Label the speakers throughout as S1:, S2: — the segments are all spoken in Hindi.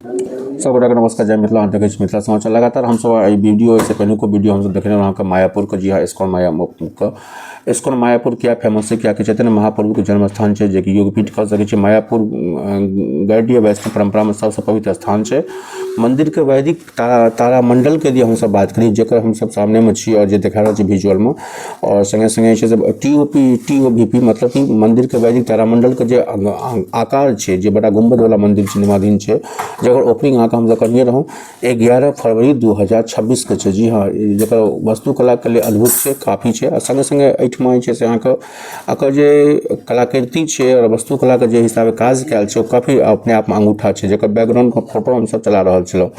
S1: सबगोटा के नमस्कार, जय मिथिला। देखे मिथिला समाचार। लगातार हम सब वीडियो से पहले को वीडियो हम सब देख रहे हैं वहाँ का मायापुर का। जी हाँ, इस्कॉन मायापुर क्या फेमस है, क्या कि चैतन्य महाप्रभु के जन्म स्थान है, जो कि योगपीठ कह सके मायापुर गैडीय वैष्णव परंपरा में सबसे पवित्र स्थान है। मंदिर के वैदिक तारामंडल के लिए हम सब बात करी, जकर हम सब सामने में छी और जो देखा रहा विजुअल में, और संगे संगे TOVP मतलब कि मंदिर के वैदिक तारामंडल के जो आकार है, जो बड़ा गुंबद वाला मंदिर निर्माधीन है, जकर ओपनिंग अहाँ हम करने रहूँ 11 फरवरी 2026 के छै। जी हाँ, जकर वास्तुकला के लिए अद्भुत है, काफ़ी है। संगे संगे एहिठमा जे छै अहाँ जे कलाकृति है और वास्तुकला के जे हिसाबे काज कयल छै, काफ़ी अपने आप में अंगूठा है, जकर बैकग्राउंड फोटो हम सब चला रहा छलहुँ।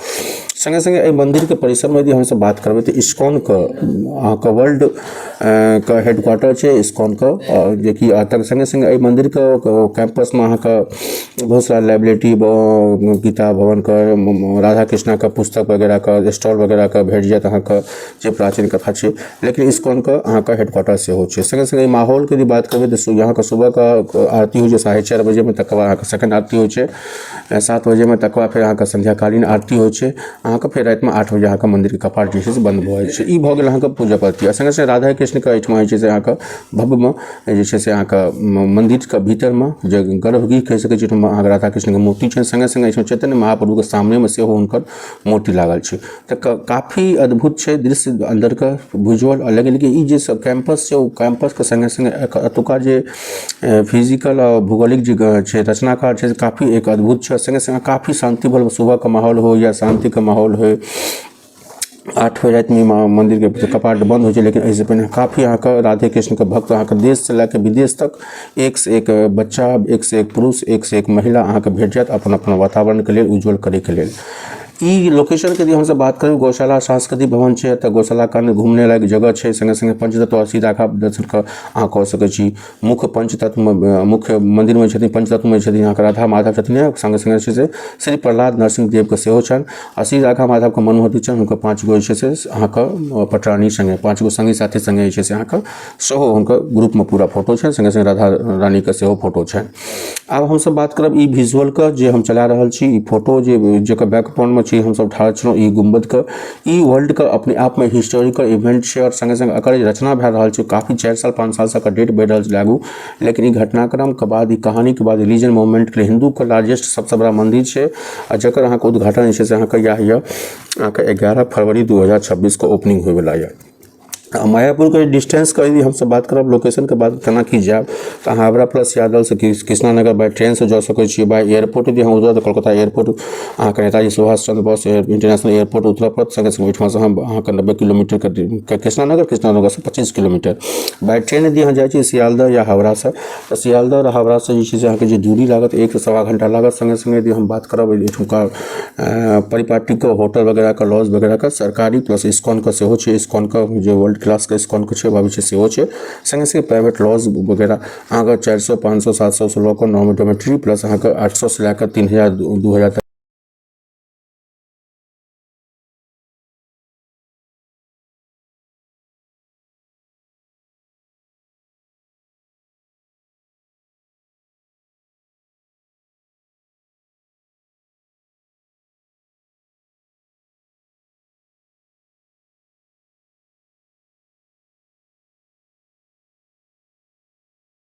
S1: संगे संगे एहि मंदिर के परिसर में यदि हम सब बात करबै तो इस्कॉन के वर्ल्ड का हेडक्वार्टर है इस्कॉन का, जो कि संगे संगे एहि मंदिर के कैंपस में बहुत सारा लाइब्रेरी, गीता भवन का, राधा कृष्णा का पुस्तक वगैरह का स्टॉल वगैरह का भेट जात अहाँके, जे प्राचीन कथा है। लेकिन इस्कॉन का अहाँके हेडक्वार्टर सेहो छै। संगे संगे माहौल के यदि बात करबै तो यहाँ का सुबह का आरती हो 4:30 बजे में, तकर बाद सेकंड आरती हो 7 बजे में, तकर बाद फिर अहाँके संध्याकालीन आरती हो अहाँके, फिर रात में 8 बजे अहाँके मंदिर के कपाट जे छै बंद भऽ जाइ छै। ई भऽ गेल अहाँके पूजा पद्धति। संगे संगे राधा कृष्ण के एहिठमा जे छै अहाँके भव्य में जे छै से अहाँके मंदिर के भीतर में जे गर्भगृह कहि सकै छी, अहाँके राधा कृष्ण के मूर्ति छै। संगे संगे एहिठमा चैतन्य महाप्रभु के सामने में सेहो हुनकर मूर्ति लागल छै। तो काफ़ी अद्भुत छै दृश्य अंदर का विजुअल। लेकिन ई जे सब कैंपस छै, कैंपस के संगे संगे एतुका जे फिजिकल और भौगोलिक जे छै रचनाकार छै, काफ़ी एक अद्भुत छै। संगे संगे काफ़ी शांतिपूर्ण सुबह का माहौल हो या शांति का माहौल हो, 8 बजे रात में मंदिर के कपाट बंद हो जाए। लेकिन ऐसे पहले काफ़ी यहाँ का राधे कृष्ण के भक्त अहाँ देश से लेकर विदेश तक एक से एक बच्चा, एक से एक पुरुष, एक से एक महिला अहाँ भेट जात अपन अपन वातावरण के लिए उज्जवल करे के लिए। ई लोकेशन के लिए हम सब बात करें, गौशाला सांस्कृतिक भवन है, तो गौशाला का घूमने लायक जगह है। संगे संगे पंचतत्व अस्सी राखा दर्शन का अहाँ कह सकै छी। मुख्य पंचतत्व में, मुख्य मंदिर में छथिन, पंचतत्व में छथिन अहाँ राधा माधव छथिन। संगे संगे से श्री प्रहलाद नरसिंह देव के सेहो छनि। अस्सी राघा माधव के मनोहती छनि, हुनकर 5 गो जे छै से अहाँके पटरानी संगे 5 गो संगी साथी संगे जे छै से अहाँके सेहो हुनकर ग्रुप में पूरा फोटो छनि। संगे संगे राधा रानी के सेहो फोटो छनि। आब हम सब बात करब ई विजुअल के जे हम चला रहल छी, ई फोटो जेकर बैकग्राउंड में हम सब ठाढ़ छलहुँ, ई गुम्बद के, ई वर्ल्ड का अपने आप में हिस्टोरिकल इवेंट है। और संगे संगे एकर रचना भए रहल छै, काफ़ी 4 साल 5 साल से डेट बढ़ि रहल छै लागू। लेकिन ई घटनाक्रम के बाद, ई कहानी के बाद रिलीजन मूवमेंट के हिंदू के लार्जेस्ट सबसे बड़ा मंदिर है, और जकर अहाँके उद्घाटन जे छै से अहाँके अहाँके 11 फरवरी 2026 को ओपनिंग होय वाला है। मायापुर के डिस्टेंस का यदि हम सब बात करब, लोकेशन के बात केना की जाए, तो हावड़ा प्लस यादव से कृष्णा नगर बाय ट्रेन से जा सकै छी। बाय एयरपोर्ट यदि हम उतरब तो कोलकाता एयरपोर्ट अहाँके नेताजी सुभाष चंद्र बोस इंटरनेशनल एयरपोर्ट उतरऽ पड़त। संगे संगे ओहिठाम से हम अहाँके 90 किलोमीटर के कृष्णा नगर से 25 किलोमीटर। बाय ट्रेन यदि अहाँ जाइ छी सियालदह या हावड़ा से, तो सियालदह और हावड़ा से जे छै से अहाँके जे दूरी लागत 1 से सवा घंटा लागत। संगे संगे यदि हम बात करब एहिठुमका परिपाटी के होटल वगैरह का, लॉज वगैरह का सरकारी प्लस इस्कॉन का सेहो छै। इस्कॉन का जो वर्ल्ड क्लास के इस्कॉन के भविष्य सेहो छै। संगे संगे प्राइवेट लॉज वगैरह अहाँके 400 500 700 से लऽ कऽ नॉर्मल डोमेट्री प्लस अहाँके 800 से लऽ कऽ 3000 2000 तक